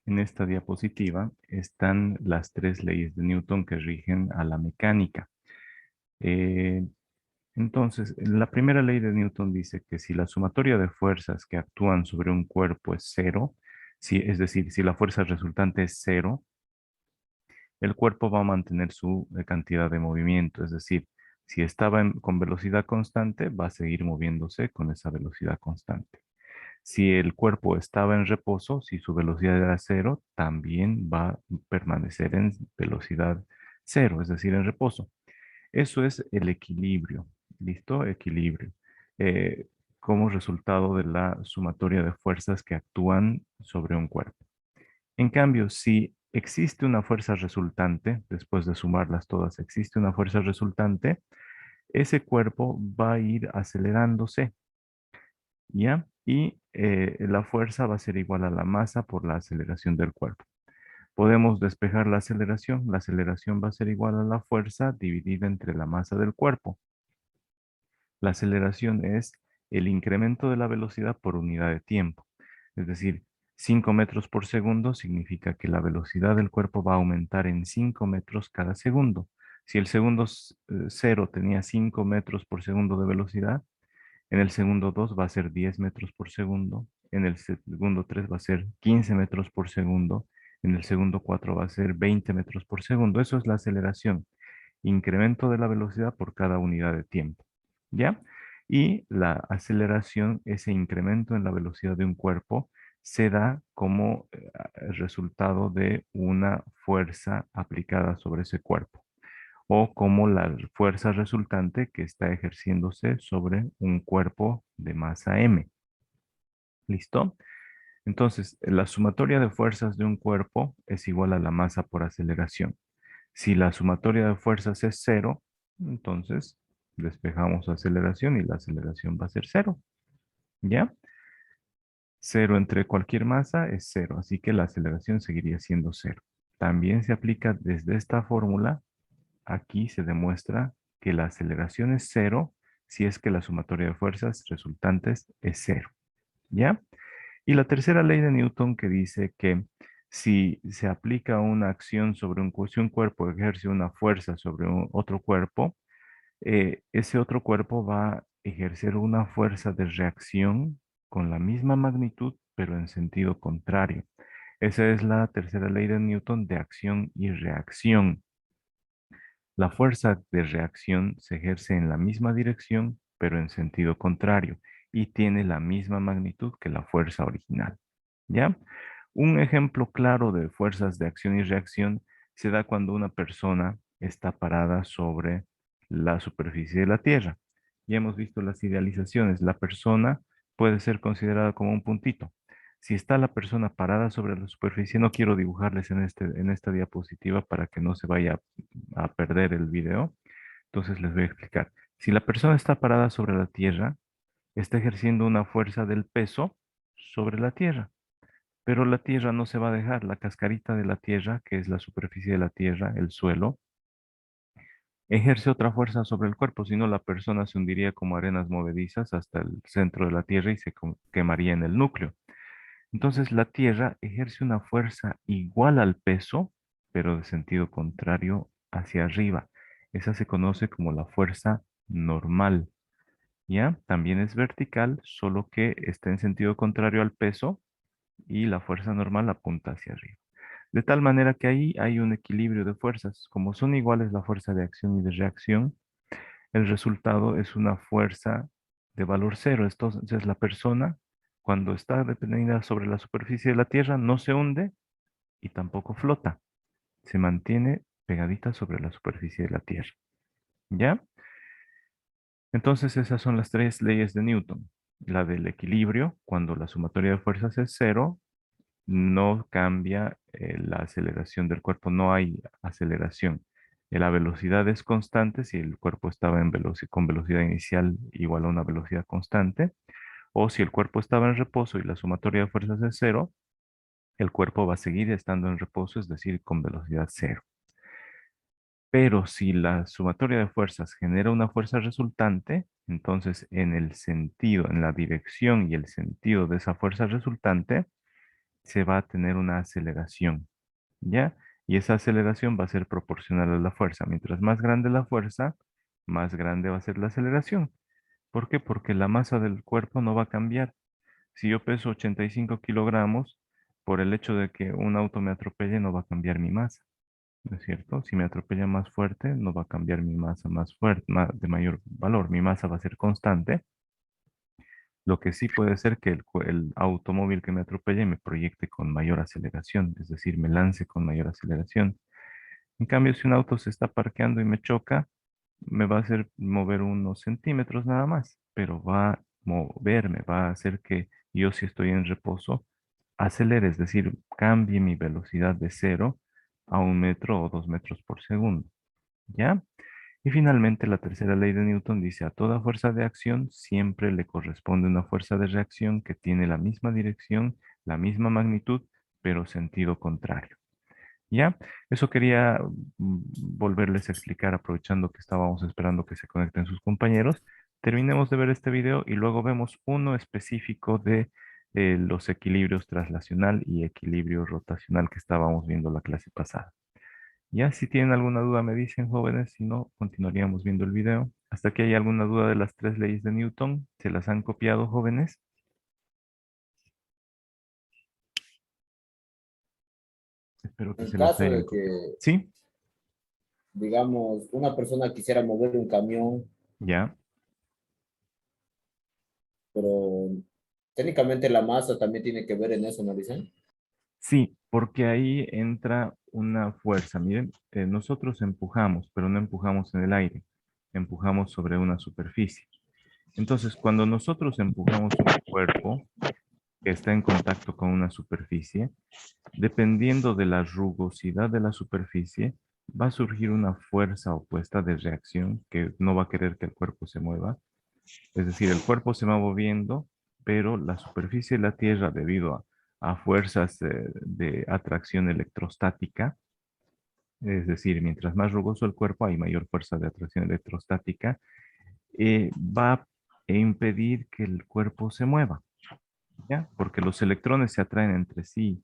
En esta diapositiva están las tres leyes de Newton que rigen a la mecánica. Eh, entonces, la primera ley de Newton dice que si la sumatoria de fuerzas que actúan sobre un cuerpo es cero, es decir, si la fuerza resultante es cero, el cuerpo va a mantener su cantidad de movimiento. Es decir, si estaba con velocidad constante, va a seguir moviéndose con esa velocidad constante. Si el cuerpo estaba en reposo, si su velocidad era cero, también va a permanecer en velocidad cero, es decir, en reposo. Eso es el equilibrio. ¿Listo? Equilibrio. Eh, como resultado de la sumatoria de fuerzas que actúan sobre un cuerpo. En cambio, si existe una fuerza resultante, después de sumarlas todas, existe una fuerza resultante, ese cuerpo va a ir acelerándose. ¿Ya? Y la fuerza va a ser igual a la masa por la aceleración del cuerpo. Podemos despejar la aceleración. La aceleración va a ser igual a la fuerza dividida entre la masa del cuerpo. La aceleración es el incremento de la velocidad por unidad de tiempo. Es decir, 5 metros por segundo significa que la velocidad del cuerpo va a aumentar en 5 metros cada segundo. Si el segundo cero tenía 5 metros por segundo de velocidad, en el segundo 2 va a ser 10 metros por segundo. En el segundo 3 va a ser 15 metros por segundo. En el segundo 4 va a ser 20 metros por segundo. Eso es la aceleración. Incremento de la velocidad por cada unidad de tiempo. ¿Ya? Y la aceleración, ese incremento en la velocidad de un cuerpo, se da como resultado de una fuerza aplicada sobre ese cuerpo o como la fuerza resultante que está ejerciéndose sobre un cuerpo de masa m. ¿Listo? Entonces, la sumatoria de fuerzas de un cuerpo es igual a la masa por aceleración. Si la sumatoria de fuerzas es cero, entonces despejamos aceleración y la aceleración va a ser cero. ¿Ya? Cero entre cualquier masa es cero, así que la aceleración seguiría siendo cero. También se aplica desde esta fórmula. Aquí se demuestra que la aceleración es cero si es que la sumatoria de fuerzas resultantes es cero. ¿Ya? Y la tercera ley de Newton que dice que si se aplica una acción sobre si un cuerpo ejerce una fuerza sobre otro cuerpo, ese otro cuerpo va a ejercer una fuerza de reacción con la misma magnitud, pero en sentido contrario. Esa es la tercera ley de Newton de acción y reacción. La fuerza de reacción se ejerce en la misma dirección, pero en sentido contrario, y tiene la misma magnitud que la fuerza original. ¿Ya? Un ejemplo claro de fuerzas de acción y reacción se da cuando una persona está parada sobre la superficie de la Tierra. Ya hemos visto las idealizaciones. La persona puede ser considerada como un puntito. Si está la persona parada sobre la superficie, no quiero dibujarles en esta diapositiva para que no se vaya a perder el video. Entonces les voy a explicar. Si la persona está parada sobre la Tierra, está ejerciendo una fuerza del peso sobre la Tierra. Pero la Tierra no se va a dejar. La cascarita de la Tierra, que es la superficie de la Tierra, el suelo, ejerce otra fuerza sobre el cuerpo, si no la persona se hundiría como arenas movedizas hasta el centro de la Tierra y se quemaría en el núcleo. Entonces la Tierra ejerce una fuerza igual al peso, pero de sentido contrario hacia arriba. Esa se conoce como la fuerza normal, ¿ya? También es vertical, solo que está en sentido contrario al peso y la fuerza normal apunta hacia arriba. De tal manera que ahí hay un equilibrio de fuerzas. Como son iguales la fuerza de acción y de reacción, el resultado es una fuerza de valor cero. Entonces la persona, cuando está detenida sobre la superficie de la Tierra, no se hunde y tampoco flota. Se mantiene pegadita sobre la superficie de la Tierra. ¿Ya? Entonces esas son las tres leyes de Newton. La del equilibrio, cuando la sumatoria de fuerzas es cero, no cambia la aceleración del cuerpo, no hay aceleración. La velocidad es constante si el cuerpo estaba con velocidad inicial igual a una velocidad constante, o si el cuerpo estaba en reposo y la sumatoria de fuerzas es cero, el cuerpo va a seguir estando en reposo, es decir, con velocidad cero. Pero si la sumatoria de fuerzas genera una fuerza resultante, entonces en el sentido, en la dirección y el sentido de esa fuerza resultante, se va a tener una aceleración, ¿ya? Y esa aceleración va a ser proporcional a la fuerza. Mientras más grande la fuerza, más grande va a ser la aceleración. ¿Por qué? Porque la masa del cuerpo no va a cambiar. Si yo peso 85 kilogramos, por el hecho de que un auto me atropelle, no va a cambiar mi masa, ¿no es cierto? Si me atropella más fuerte, no va a cambiar mi masa más fuerte, de mayor valor. Mi masa va a ser constante. Lo que sí puede ser que el automóvil que me atropelle me proyecte con mayor aceleración, es decir, me lance con mayor aceleración. En cambio, si un auto se está parqueando y me choca, me va a hacer mover unos centímetros nada más, pero va a moverme, va a hacer que yo, si estoy en reposo, acelere, es decir, cambie mi velocidad de 0 a 1 metro o 2 metros por segundo. ¿Ya? Y finalmente, la tercera ley de Newton dice: a toda fuerza de acción siempre le corresponde una fuerza de reacción que tiene la misma dirección, la misma magnitud, pero sentido contrario. ¿Ya? Eso quería volverles a explicar, aprovechando que estábamos esperando que se conecten sus compañeros. Terminemos de ver este video y luego vemos uno específico de los equilibrios traslacional y equilibrio rotacional que estábamos viendo la clase pasada. Ya, si tienen alguna duda me dicen, jóvenes, si no, continuaríamos viendo el video. Hasta que hay alguna duda de las tres leyes de Newton, ¿se las han copiado, jóvenes? Espero que En se las caso hayan de copiado. que, ¿Sí? digamos, una persona quisiera mover un camión, Ya. pero técnicamente la masa también tiene que ver en eso, ¿no dicen? Sí, porque ahí entra una fuerza. Miren, nosotros empujamos, pero no empujamos en el aire, empujamos sobre una superficie. Entonces, cuando nosotros empujamos un cuerpo que está en contacto con una superficie, dependiendo de la rugosidad de la superficie, va a surgir una fuerza opuesta de reacción que no va a querer que el cuerpo se mueva. Es decir, el cuerpo se va moviendo, pero la superficie de la Tierra, debido a fuerzas de atracción electrostática, es decir, mientras más rugoso el cuerpo, hay mayor fuerza de atracción electrostática, va a impedir que el cuerpo se mueva, ¿ya? Porque los electrones se atraen entre sí,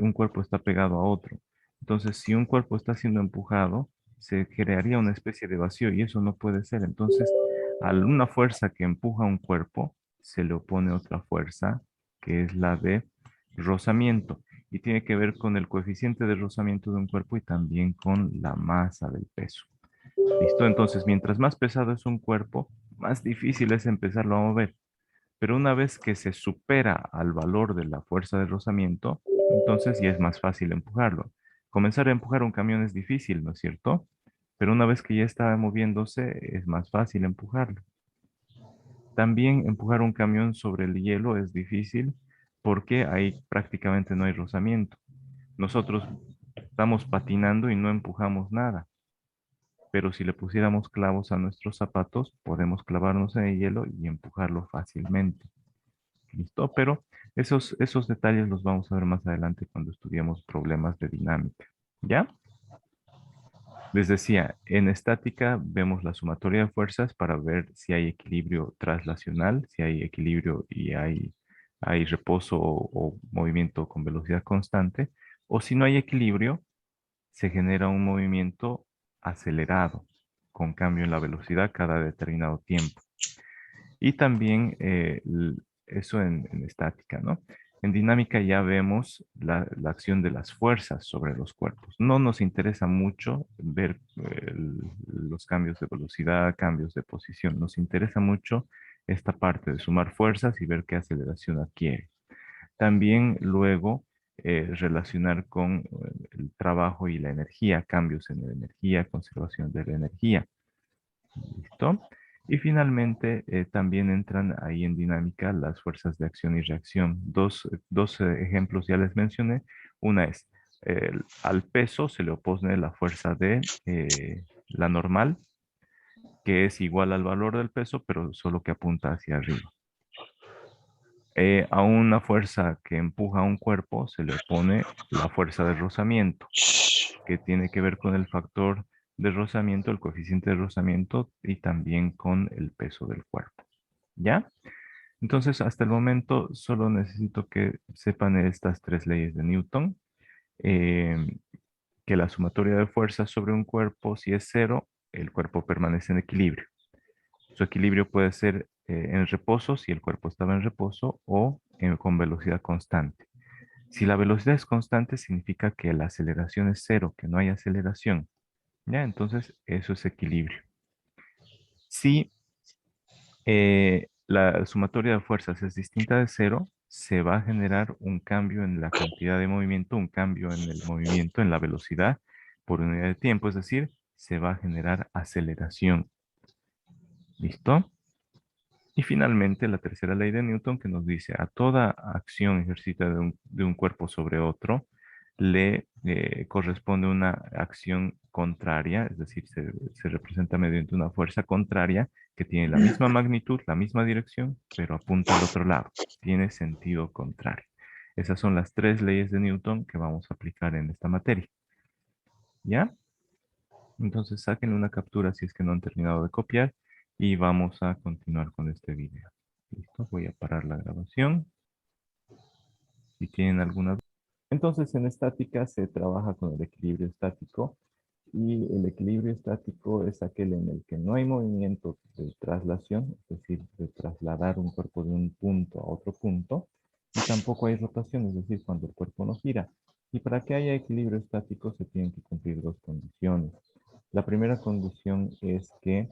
un cuerpo está pegado a otro. Entonces, si un cuerpo está siendo empujado, se crearía una especie de vacío y eso no puede ser. Entonces, a una fuerza que empuja un cuerpo, se le opone otra fuerza, que es la de rozamiento, y tiene que ver con el coeficiente de rozamiento de un cuerpo y también con la masa del peso. ¿Listo? Entonces, mientras más pesado es un cuerpo, más difícil es empezarlo a mover. Pero una vez que se supera al valor de la fuerza de rozamiento, entonces ya es más fácil empujarlo. Comenzar a empujar un camión es difícil, ¿no es cierto? Pero una vez que ya está moviéndose, es más fácil empujarlo. También empujar un camión sobre el hielo es difícil porque ahí prácticamente no hay rozamiento. Nosotros estamos patinando y no empujamos nada, pero si le pusiéramos clavos a nuestros zapatos, podemos clavarnos en el hielo y empujarlo fácilmente. ¿Listo? Pero esos detalles los vamos a ver más adelante cuando estudiemos problemas de dinámica. ¿Ya? Les decía, en estática vemos la sumatoria de fuerzas para ver si hay equilibrio traslacional, si hay equilibrio y hay reposo o movimiento con velocidad constante, o si no hay equilibrio, se genera un movimiento acelerado con cambio en la velocidad cada determinado tiempo. Y también eso en estática, ¿no? En dinámica ya vemos la acción de las fuerzas sobre los cuerpos. No nos interesa mucho ver los cambios de velocidad, cambios de posición. Nos interesa mucho esta parte de sumar fuerzas y ver qué aceleración adquiere. También luego relacionar con el trabajo y la energía, cambios en la energía, conservación de la energía. ¿Listo? Y finalmente también entran ahí en dinámica las fuerzas de acción y reacción. Dos ejemplos ya les mencioné. Una es, al peso se le opone la fuerza de la normal, que es igual al valor del peso, pero solo que apunta hacia arriba. A una fuerza que empuja a un cuerpo se le opone la fuerza de rozamiento, que tiene que ver con el factor de rozamiento, el coeficiente de rozamiento y también con el peso del cuerpo. ¿Ya? Entonces, hasta el momento, solo necesito que sepan estas tres leyes de Newton. eh, que la sumatoria de fuerzas sobre un cuerpo, si es cero, el cuerpo permanece en equilibrio. Su equilibrio puede ser en reposo, si el cuerpo estaba en reposo, o con velocidad constante. Si la velocidad es constante, significa que la aceleración es cero, que no hay aceleración. ¿Ya? Entonces, eso es equilibrio. Si la sumatoria de fuerzas es distinta de cero, se va a generar un cambio en la cantidad de movimiento, un cambio en el movimiento, en la velocidad por unidad de tiempo, es decir, se va a generar aceleración. ¿Listo? Y finalmente, la tercera ley de Newton que nos dice a toda acción ejercida de un cuerpo sobre otro, le corresponde una acción contraria, es decir, se representa mediante una fuerza contraria que tiene la misma magnitud, la misma dirección, pero apunta al otro lado, tiene sentido contrario. Esas son las tres leyes de Newton que vamos a aplicar en esta materia. ¿Ya? Entonces saquen una captura si es que no han terminado de copiar y vamos a continuar con este video. Listo, voy a parar la grabación. Si tienen alguna duda. Entonces en estática se trabaja con el equilibrio estático y el equilibrio estático es aquel en el que no hay movimiento de traslación, es decir, de trasladar un cuerpo de un punto a otro punto, y tampoco hay rotación, es decir, cuando el cuerpo no gira. Y para que haya equilibrio estático se tienen que cumplir dos condiciones. La primera condición es que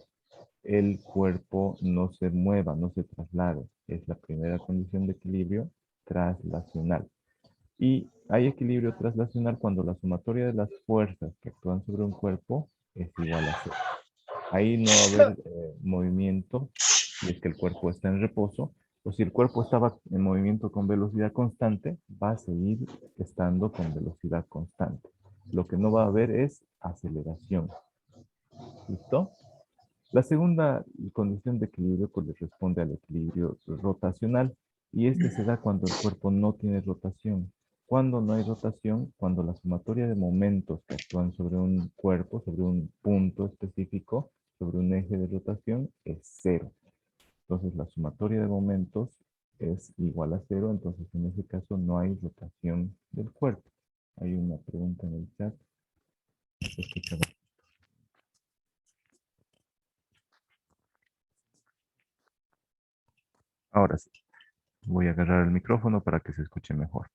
el cuerpo no se mueva, no se traslade. Es la primera condición de equilibrio traslacional. Y hay equilibrio traslacional cuando la sumatoria de las fuerzas que actúan sobre un cuerpo es igual a cero. Ahí no va a haber movimiento si es que el cuerpo está en reposo, o si el cuerpo estaba en movimiento con velocidad constante, va a seguir estando con velocidad constante. Lo que no va a haber es aceleración. ¿Listo? La segunda condición de equilibrio corresponde al equilibrio rotacional y este se da cuando el cuerpo no tiene rotación. Cuando no hay rotación, cuando la sumatoria de momentos que actúan sobre un cuerpo, sobre un punto específico, sobre un eje de rotación, es cero. Entonces la sumatoria de momentos es igual a cero, entonces en ese caso no hay rotación del cuerpo. Hay una pregunta en el chat. Se escucha. Ahora sí. Voy a agarrar el micrófono para que se escuche mejor.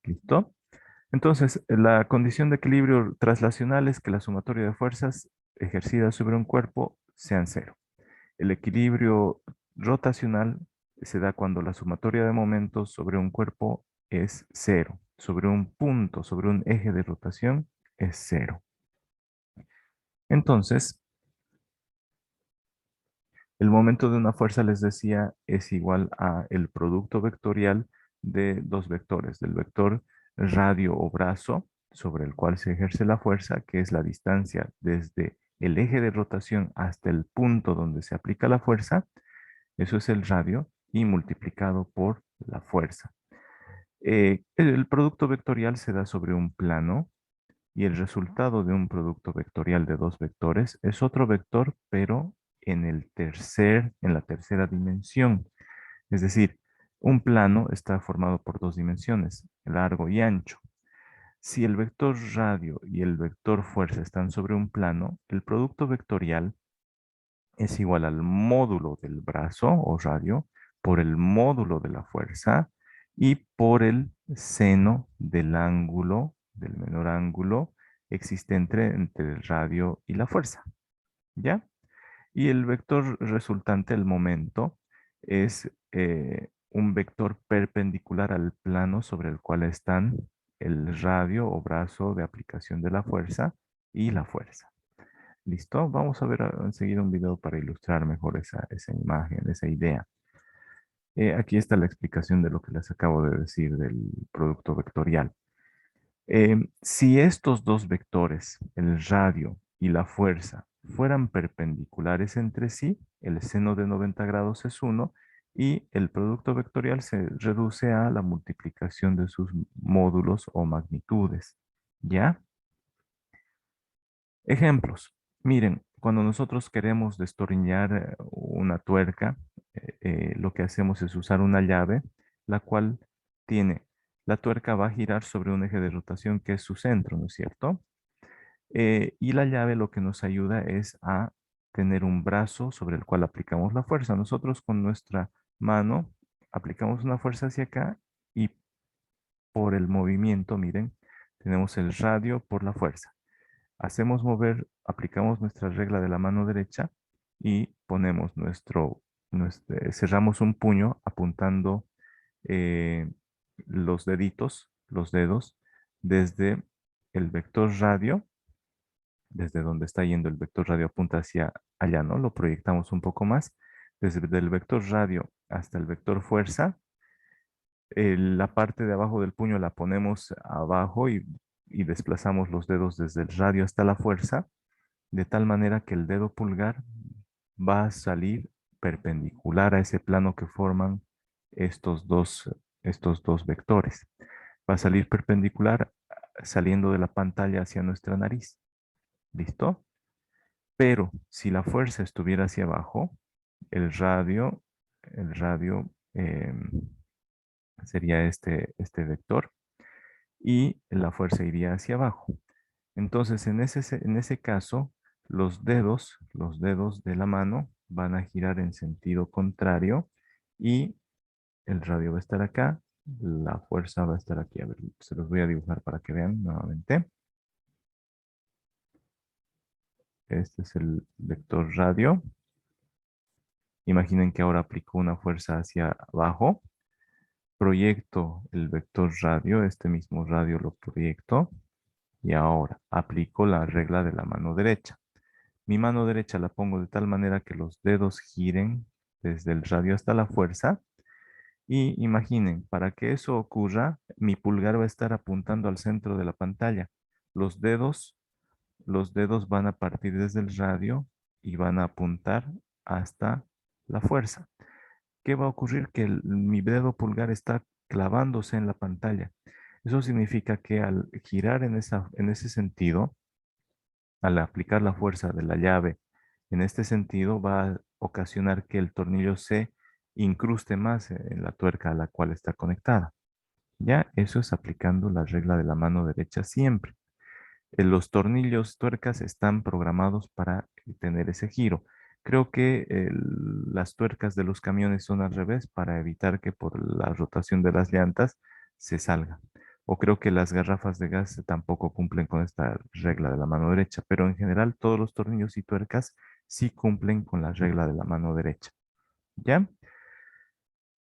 ¿Listo? Entonces, la condición de equilibrio traslacional es que la sumatoria de fuerzas ejercidas sobre un cuerpo sean cero. El equilibrio rotacional se da cuando la sumatoria de momentos sobre un cuerpo es cero. Sobre un punto, sobre un eje de rotación, es cero. Entonces, el momento de una fuerza, les decía, es igual a el producto vectorial de dos vectores, del vector radio o brazo, sobre el cual se ejerce la fuerza, que es la distancia desde el eje de rotación hasta el punto donde se aplica la fuerza, eso es el radio, y multiplicado por la fuerza. El producto vectorial se da sobre un plano, y el resultado de un producto vectorial de dos vectores es otro vector, pero en la tercera dimensión. Es decir, un plano está formado por dos dimensiones, largo y ancho. Si el vector radio y el vector fuerza están sobre un plano, el producto vectorial es igual al módulo del brazo o radio por el módulo de la fuerza y por el seno del ángulo, del menor ángulo existente entre el radio y la fuerza. ¿Ya? Y el vector resultante, el momento, es un vector perpendicular al plano sobre el cual están el radio o brazo de aplicación de la fuerza y la fuerza. ¿Listo? Vamos a ver enseguida un video para ilustrar mejor esa imagen, esa idea. Aquí está la explicación de lo que les acabo de decir del producto vectorial. Si estos dos vectores, el radio y la fuerza, fueran perpendiculares entre sí, el seno de 90 grados es 1 y el producto vectorial se reduce a la multiplicación de sus módulos o magnitudes. ¿Ya? Ejemplos. Miren, cuando nosotros queremos destornillar una tuerca, lo que hacemos es usar una llave, la cual tiene, la tuerca va a girar sobre un eje de rotación que es su centro, ¿no es cierto? Y la llave lo que nos ayuda es a tener un brazo sobre el cual aplicamos la fuerza. Nosotros con nuestra mano aplicamos una fuerza hacia acá y por el movimiento, miren, tenemos el radio por la fuerza. Hacemos mover, aplicamos nuestra regla de la mano derecha y ponemos cerramos un puño apuntando eh, los dedos, desde el vector radio, desde donde está yendo el vector radio apunta hacia allá, ¿no? Lo proyectamos un poco más. Desde el vector radio hasta el vector fuerza, la parte de abajo del puño la ponemos abajo y desplazamos los dedos desde el radio hasta la fuerza, de tal manera que el dedo pulgar va a salir perpendicular a ese plano que forman estos dos, estos dos vectores. Va a salir perpendicular saliendo de la pantalla hacia nuestra nariz. ¿Listo? Pero si la fuerza estuviera hacia abajo, el radio sería este vector y la fuerza iría hacia abajo. Entonces, en ese caso, los dedos de la mano van a girar en sentido contrario y el radio va a estar acá, la fuerza va a estar aquí. A ver, se los voy a dibujar para que vean nuevamente. Este es el vector radio. Imaginen que ahora aplico una fuerza hacia abajo. Proyecto el vector radio, este mismo radio lo proyecto. Y ahora aplico la regla de la mano derecha. Mi mano derecha la pongo de tal manera que los dedos giren desde el radio hasta la fuerza. Y imaginen, para que eso ocurra, mi pulgar va a estar apuntando al centro de la pantalla. Los dedos, los dedos van a partir desde el radio y van a apuntar hasta la fuerza. ¿Qué va a ocurrir? Que mi dedo pulgar está clavándose en la pantalla. Eso significa que al girar en ese sentido, al aplicar la fuerza de la llave en este sentido, va a ocasionar que el tornillo se incruste más en la tuerca a la cual está conectada. Ya, eso es aplicando la regla de la mano derecha siempre. Los tornillos tuercas están programados para tener ese giro. Creo que las tuercas de los camiones son al revés para evitar que por la rotación de las llantas se salga. O creo que las garrafas de gas tampoco cumplen con esta regla de la mano derecha, pero en general todos los tornillos y tuercas sí cumplen con la regla de la mano derecha. ¿Ya?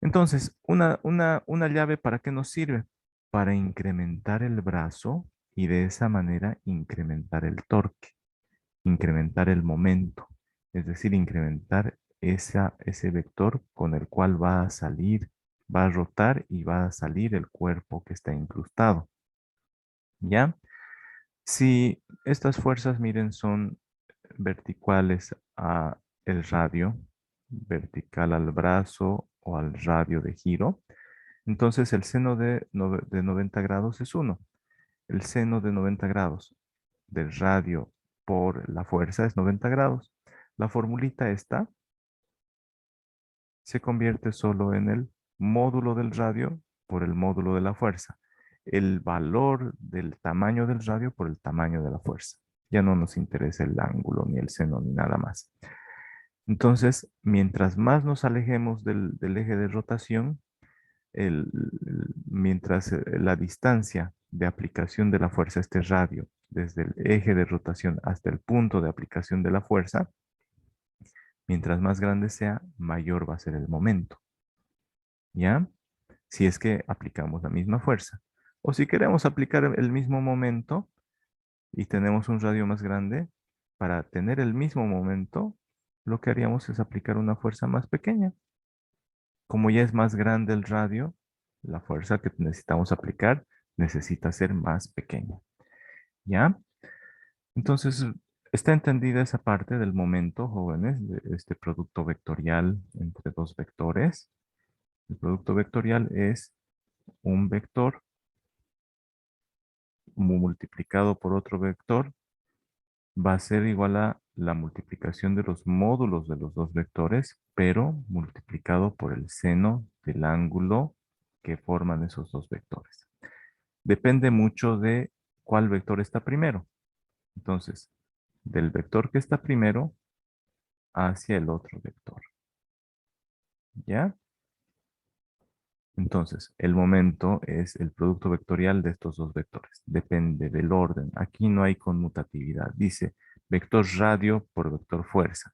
Entonces, una llave, ¿para qué nos sirve? Para incrementar el brazo y de esa manera incrementar el torque, incrementar el momento, es decir, incrementar ese vector con el cual va a salir, va a rotar y va a salir el cuerpo que está incrustado. ¿Ya? Si estas fuerzas, miren, son verticales a el radio, vertical al brazo o al radio de giro, entonces el seno de 90 grados es 1. El seno de 90 grados del radio por la fuerza es 90 grados. La formulita esta se convierte solo en el módulo del radio por el módulo de la fuerza. El valor del tamaño del radio por el tamaño de la fuerza. Ya no nos interesa el ángulo, ni el seno, ni nada más. Entonces, mientras más nos alejemos del eje de rotación, mientras la distancia de aplicación de la fuerza, este radio, desde el eje de rotación hasta el punto de aplicación de la fuerza, mientras más grande sea, mayor va a ser el momento. ¿Ya? Si es que aplicamos la misma fuerza. O si queremos aplicar el mismo momento y tenemos un radio más grande, para tener el mismo momento, lo que haríamos es aplicar una fuerza más pequeña. Como ya es más grande el radio, la fuerza que necesitamos aplicar necesita ser más pequeña. ¿Ya? Entonces, está entendida esa parte del momento, jóvenes, de este producto vectorial entre dos vectores. El producto vectorial es un vector multiplicado por otro vector va a ser igual a la multiplicación de los módulos de los dos vectores, pero multiplicado por el seno del ángulo que forman esos dos vectores. Depende mucho de cuál vector está primero. Entonces, del vector que está primero hacia el otro vector. ¿Ya? Entonces, el momento es el producto vectorial de estos dos vectores. Depende del orden. Aquí no hay conmutatividad. Dice vector radio por vector fuerza.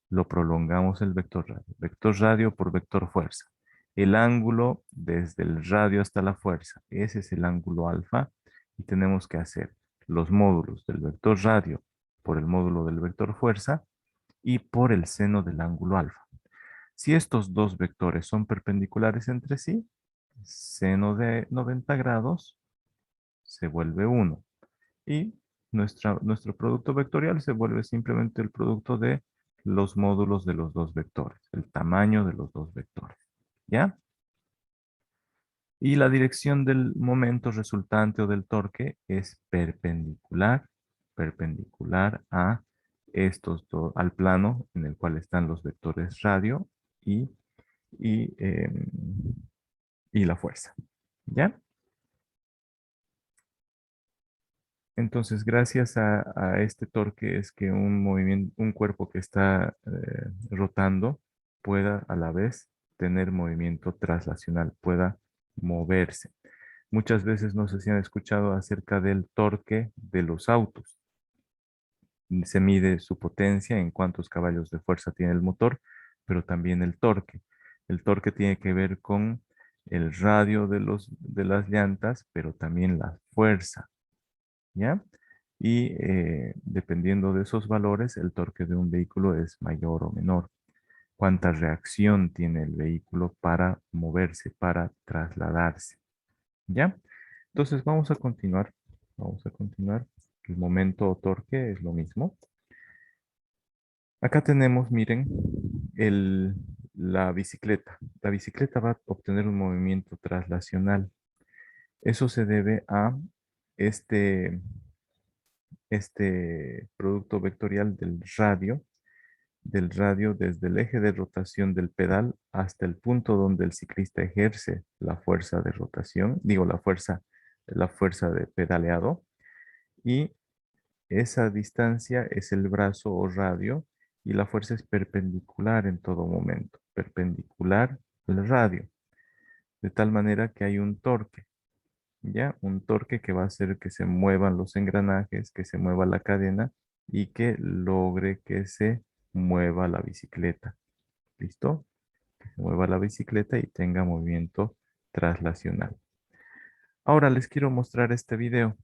Lo prolongamos el vector radio. Vector radio por vector fuerza. El ángulo desde el radio hasta la fuerza. Ese es el ángulo alfa. Y tenemos que hacer los módulos del vector radio por el módulo del vector fuerza y por el seno del ángulo alfa. Si estos dos vectores son perpendiculares entre sí, seno de 90 grados se vuelve 1 y nuestro producto vectorial se vuelve simplemente el producto de los módulos de los dos vectores, el tamaño de los dos vectores. ¿Ya? Y la dirección del momento resultante o del torque es perpendicular a al plano en el cual están los vectores radio y, y, em, y la fuerza. ¿Ya? Entonces, gracias a este torque es que un movimiento, un cuerpo que está rotando pueda a la vez tener movimiento traslacional, pueda moverse. Muchas veces no sé si han escuchado acerca del torque de los autos. Se mide su potencia en cuántos caballos de fuerza tiene el motor, pero también el torque. El torque tiene que ver con el radio de las llantas, pero también la fuerza. ¿Ya? Y dependiendo de esos valores, el torque de un vehículo es mayor o menor. Cuánta reacción tiene el vehículo para moverse, para trasladarse. ¿Ya? Entonces vamos a continuar. Vamos a continuar. El momento o torque es lo mismo. Acá tenemos, miren, la bicicleta. La bicicleta va a obtener un movimiento traslacional. Eso se debe a este producto vectorial del radio desde el eje de rotación del pedal hasta el punto donde el ciclista ejerce la fuerza de rotación, digo la fuerza de pedaleado, y esa distancia es el brazo o radio y la fuerza es perpendicular en todo momento, perpendicular al radio, de tal manera que hay un torque. ¿Ya? Un torque que va a hacer que se muevan los engranajes, que se mueva la cadena y que logre que se mueva la bicicleta. ¿Listo? Que se mueva la bicicleta y tenga movimiento traslacional. Ahora les quiero mostrar este video.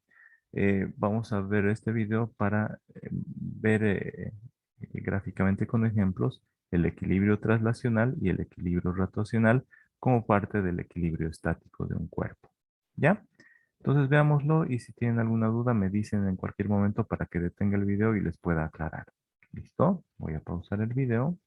Vamos a ver este video para ver gráficamente con ejemplos el equilibrio traslacional y el equilibrio rotacional como parte del equilibrio estático de un cuerpo. ¿Ya? Entonces veámoslo y si tienen alguna duda me dicen en cualquier momento para que detenga el video y les pueda aclarar. ¿Listo? Voy a pausar el video.